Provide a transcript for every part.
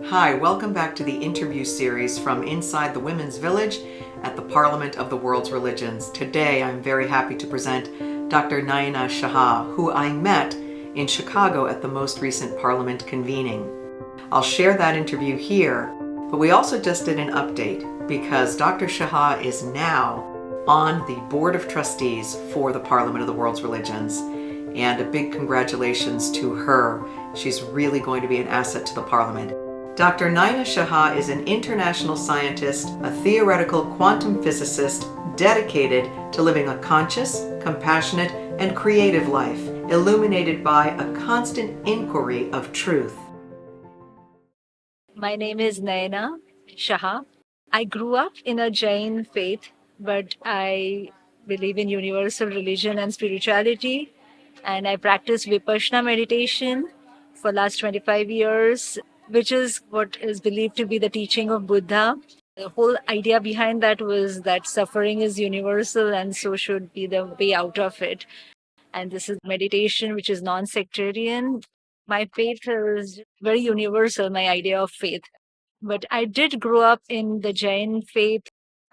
Hi, welcome back to the interview series from inside the Women's Village at the Parliament of the World's Religions. Today, I'm very happy to present Dr. Nayana Shah, who I met in Chicago at the most recent Parliament convening. I'll share that interview here, but we also just did an update because Dr. Shah is now on the Board of Trustees for the Parliament of the World's Religions. And a big congratulations to her. She's really going to be an asset to the Parliament. Dr. Nayana Shah is an international scientist, a theoretical quantum physicist dedicated to living a conscious, compassionate, and creative life, illuminated by a constant inquiry of truth. My name is Nayana Shah. I grew up in a Jain faith, but I believe in universal religion and spirituality, and I practice Vipassana meditation for last 25 years, which is what is believed to be the teaching of Buddha. The whole idea behind that was that suffering is universal and so should be the way out of it. And this is meditation, which is non sectarian. My faith is very universal, my idea of faith. But I did grow up in the Jain faith,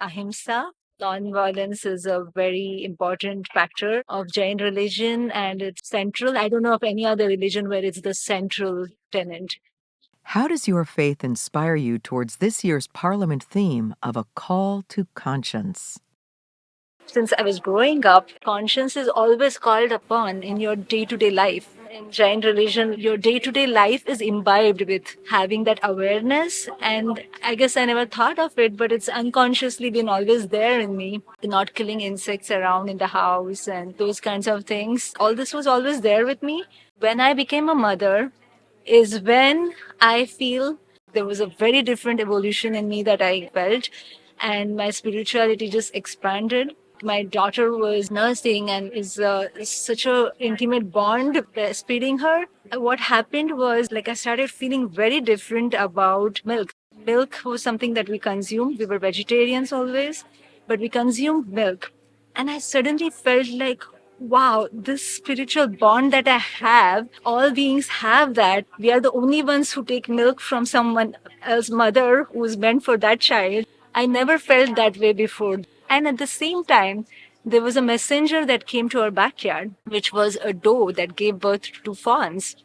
ahimsa. Non-violence is a very important factor of Jain religion and it's central. I don't know of any other religion where it's the central tenet. How does your faith inspire you towards this year's Parliament theme of a call to conscience? Since I was growing up, conscience is always called upon in your day to day life. In Jain religion, your day to day life is imbibed with having that awareness. And I guess I never thought of it, but it's unconsciously been always there in me. Not killing insects around in the house and those kinds of things. All this was always there with me. When I became a mother, is when I feel there was a very different evolution in me that I felt, and my spirituality just expanded. My daughter was nursing and is such a intimate bond breastfeeding her. What happened was like I started feeling very different about milk. Milk was something that we consumed. We were vegetarians always, but we consumed milk. And I suddenly felt like, wow, this spiritual bond that I have, all beings have that. We are the only ones who take milk from someone else's mother who's meant for that child. I never felt that way before. And at the same time, there was a messenger that came to our backyard, which was a doe that gave birth to fawns,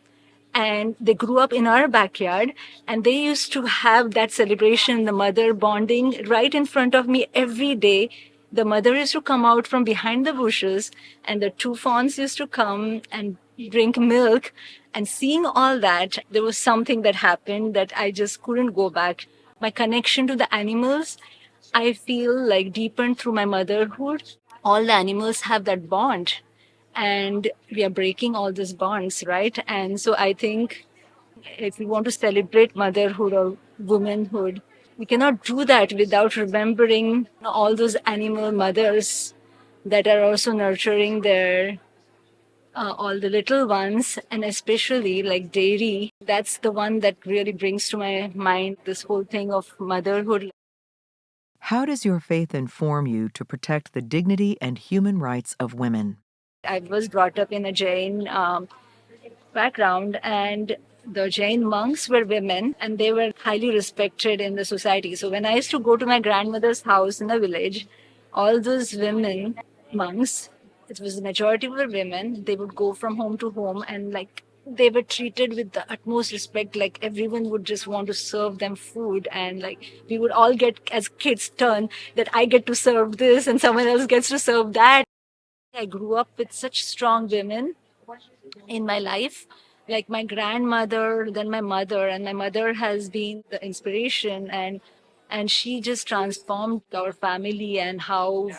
and they grew up in our backyard and they used to have that celebration, the mother bonding right in front of me every day. The mother used to come out from behind the bushes and the two fawns used to come and drink milk. And seeing all that, there was something that happened that I just couldn't go back. My connection to the animals, I feel like deepened through my motherhood. All the animals have that bond and we are breaking all these bonds, right? And so I think if we want to celebrate motherhood or womanhood, we cannot do that without remembering all those animal mothers that are also nurturing their all the little ones, and especially like dairy. That's the one that really brings to my mind this whole thing of motherhood. How does your faith inform you to protect the dignity and human rights of women? I was brought up in a Jain background, and the Jain monks were women and they were highly respected in the society. So when I used to go to my grandmother's house in the village, all those women, monks, it was the majority were women, they would go from home to home and like they were treated with the utmost respect. Like everyone would just want to serve them food, and like we would all get as kids turn that I get to serve this and someone else gets to serve that. I grew up with such strong women in my life, like my grandmother, then my mother, and my mother has been the inspiration, and she just transformed our family and how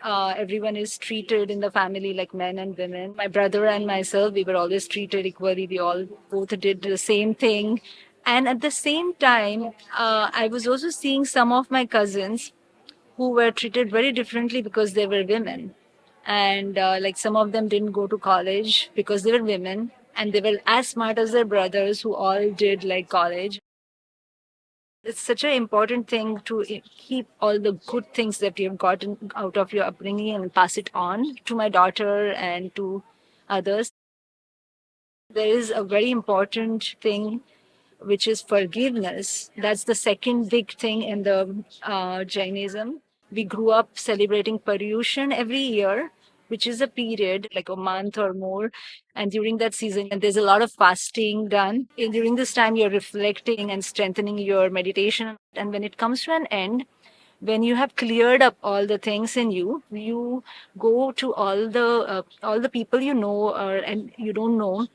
everyone is treated in the family, like men and women. My brother and myself, we were always treated equally. We all both did the same thing. And at the same time, I was also seeing some of my cousins who were treated very differently because they were women. And like some of them didn't go to college because they were women and they were as smart as their brothers who all did like college. It's such an important thing to keep all the good things that you've gotten out of your upbringing and pass it on to my daughter and to others. There is a very important thing which is forgiveness. That's the second big thing in the Jainism. We grew up celebrating Paryushan every year, which is a period like a month or more. And during that season, and there's a lot of fasting done. And during this time, you're reflecting and strengthening your meditation. And when it comes to an end, when you have cleared up all the things in you, you go to all the people you know or and you don't know,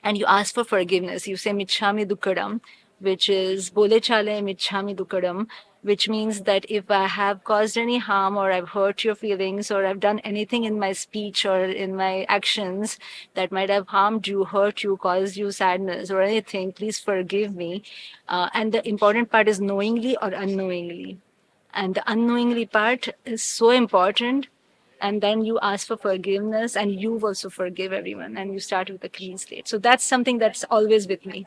and you ask for forgiveness. You say Michhami Dukkadam, which is Bole Chale Michhami Dukkadam, which means that if I have caused any harm or I've hurt your feelings or I've done anything in my speech or in my actions that might have harmed you, hurt you, caused you sadness or anything, please forgive me. And the important part is knowingly or unknowingly. And the unknowingly part is so important. And then you ask for forgiveness and you also forgive everyone and you start with a clean slate. So that's something that's always with me.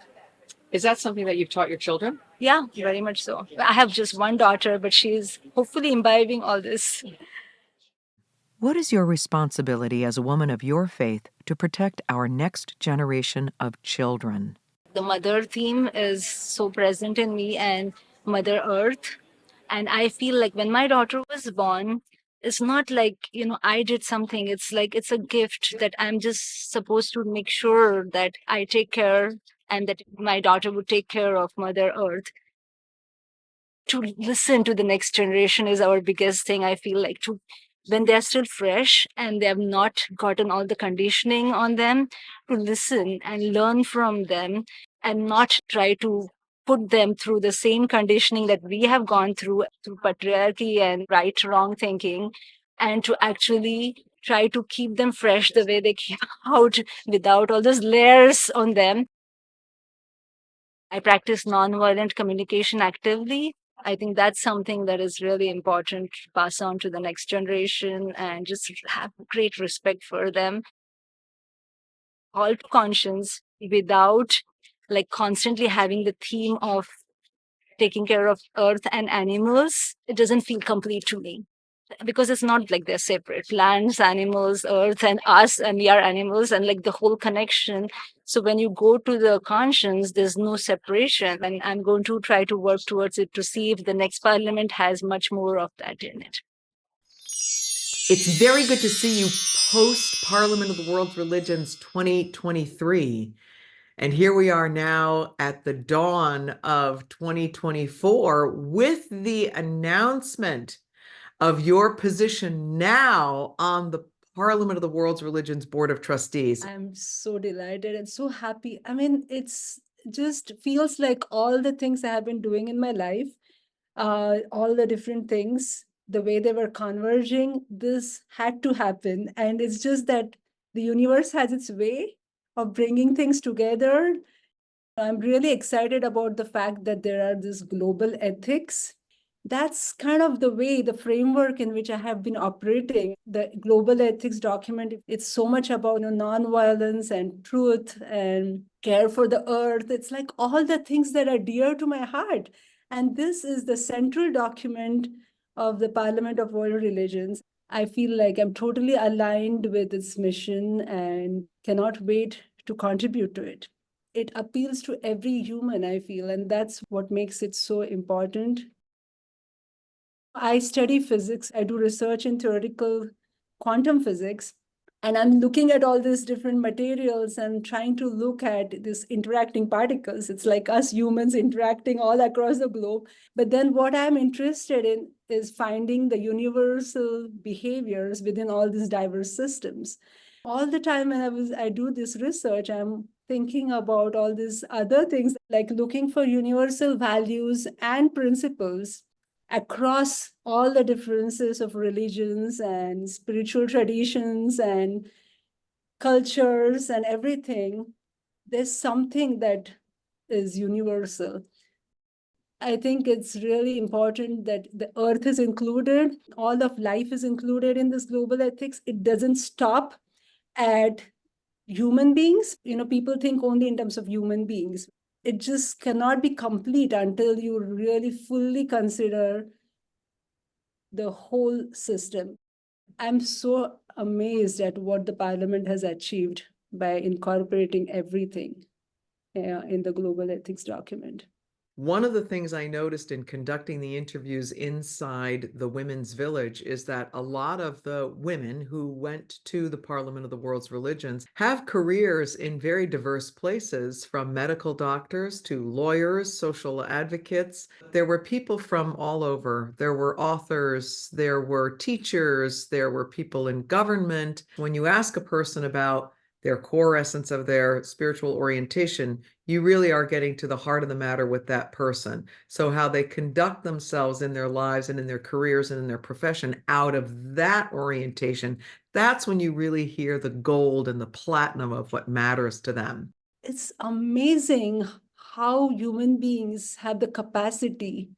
Is that something that you've taught your children? Yeah, very much so. I have just one daughter, but she's hopefully imbibing all this. What is your responsibility as a woman of your faith to protect our next generation of children? The mother theme is so present in me and Mother Earth. And I feel like when my daughter was born, it's not like, I did something. It's like it's a gift that I'm just supposed to make sure that I take care and that my daughter would take care of Mother Earth. To listen to the next generation is our biggest thing. I feel like to when they're still fresh and they have not gotten all the conditioning on them, to listen and learn from them and not try to put them through the same conditioning that we have gone through patriarchy and right wrong thinking, and to actually try to keep them fresh the way they came out without all those layers on them. I practice nonviolent communication actively. I think that's something that is really important to pass on to the next generation and just have great respect for them. All to conscience without like constantly having the theme of taking care of earth and animals. It doesn't feel complete to me because it's not like they're separate plants, animals, earth, and us, and we are animals, and like the whole connection. So when you go to the conscience, there's no separation. And I'm going to try to work towards it to see if the next parliament has much more of that in it. It's very good to see you post Parliament of the World's Religions 2023. And here we are now at the dawn of 2024 with the announcement of your position now on the Parliament of the World's Religions Board of Trustees. I'm so delighted and so happy. I mean, it's just feels like all the things I have been doing in my life, all the different things, the way they were converging, this had to happen. And it's just that the universe has its way of bringing things together. I'm really excited about the fact that there are this global ethics. That's kind of the way, the framework in which I have been operating. The global ethics document, it's so much about nonviolence and truth and care for the earth. It's like all the things that are dear to my heart. And this is the central document of the Parliament of World Religions. I feel like I'm totally aligned with its mission and cannot wait to contribute to it. It appeals to every human, I feel, and that's what makes it so important. I study physics. I do research in theoretical quantum physics. And I'm looking at all these different materials and trying to look at these interacting particles. It's like us humans interacting all across the globe. But then what I'm interested in is finding the universal behaviors within all these diverse systems. All the time when I do this research, I'm thinking about all these other things, like looking for universal values and principles across all the differences of religions and spiritual traditions and cultures and everything. There's something that is universal. I think it's really important that the earth is included, all of life is included in this global ethics. It doesn't stop at human beings. People think only in terms of human beings. It just cannot be complete until you really fully consider the whole system. I'm so amazed at what the parliament has achieved by incorporating everything. in the global ethics document. One of the things I noticed in conducting the interviews inside the Women's Village is that a lot of the women who went to the Parliament of the World's Religions have careers in very diverse places, from medical doctors to lawyers, social advocates. There were people from all over. There were authors, there were teachers, there were people in government. When you ask a person about their core essence of their spiritual orientation, you really are getting to the heart of the matter with that person. So how they conduct themselves in their lives and in their careers and in their profession out of that orientation, that's when you really hear the gold and the platinum of what matters to them. It's amazing how human beings have the capacity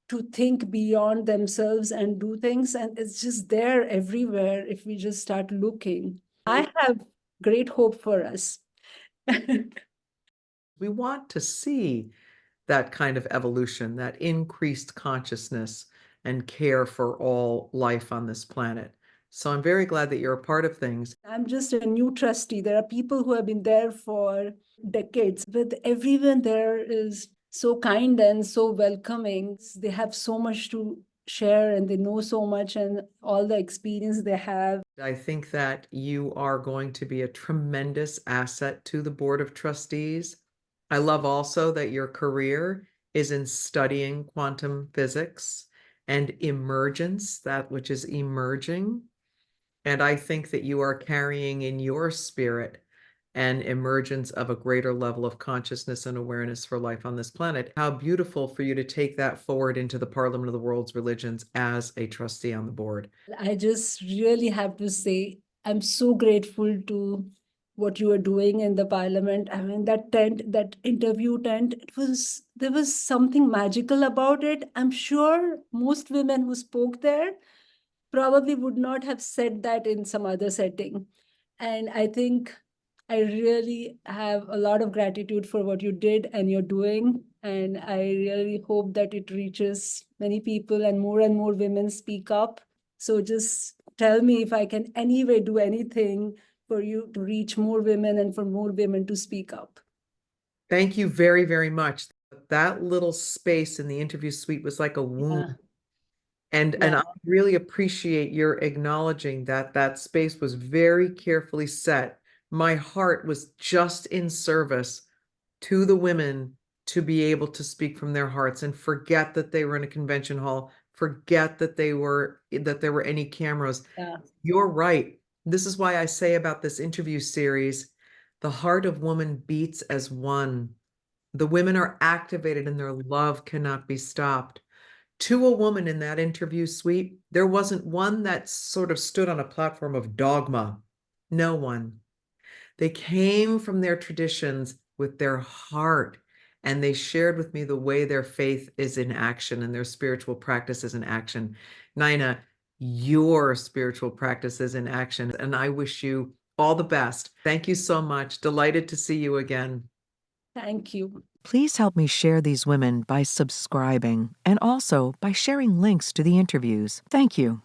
to think beyond themselves and do things, and it's just there everywhere if we just start looking. I have great hope for us. We want to see that kind of evolution, that increased consciousness and care for all life on this planet. So I'm very glad that you're a part of things. I'm just a new trustee. There are people who have been there for decades, but everyone there is so kind and so welcoming. They have so much to share and they know so much and all the experience they have. I think that you are going to be a tremendous asset to the Board of Trustees. I love also that your career is in studying quantum physics and emergence, that which is emerging. And I think that you are carrying in your spirit an emergence of a greater level of consciousness and awareness for life on this planet. How beautiful for you to take that forward into the Parliament of the World's Religions as a trustee on the board. I just really have to say, I'm so grateful to what you are doing in the parliament. I mean, that tent, that interview tent, there was something magical about it. I'm sure most women who spoke there probably would not have said that in some other setting. And I think I really have a lot of gratitude for what you did and you're doing. And I really hope that it reaches many people and more women speak up. So just tell me if I can anyway do anything for you to reach more women and for more women to speak up. Thank you very, very much. That little space in the interview suite was like a womb. Yeah. And I really appreciate your acknowledging that that space was very carefully set. My heart was just in service to the women to be able to speak from their hearts and forget that they were in a convention hall, forget that there were any cameras. Yeah. You're right. This is why I say about this interview series, the heart of woman beats as one. The women are activated and their love cannot be stopped. To a woman in that interview suite, there wasn't one that sort of stood on a platform of dogma. No one. They came from their traditions with their heart, and they shared with me the way their faith is in action and their spiritual practice is in action. Nayana, your spiritual practice is in action, and I wish you all the best. Thank you so much. Delighted to see you again. Thank you. Please help me share these women by subscribing and also by sharing links to the interviews. Thank you.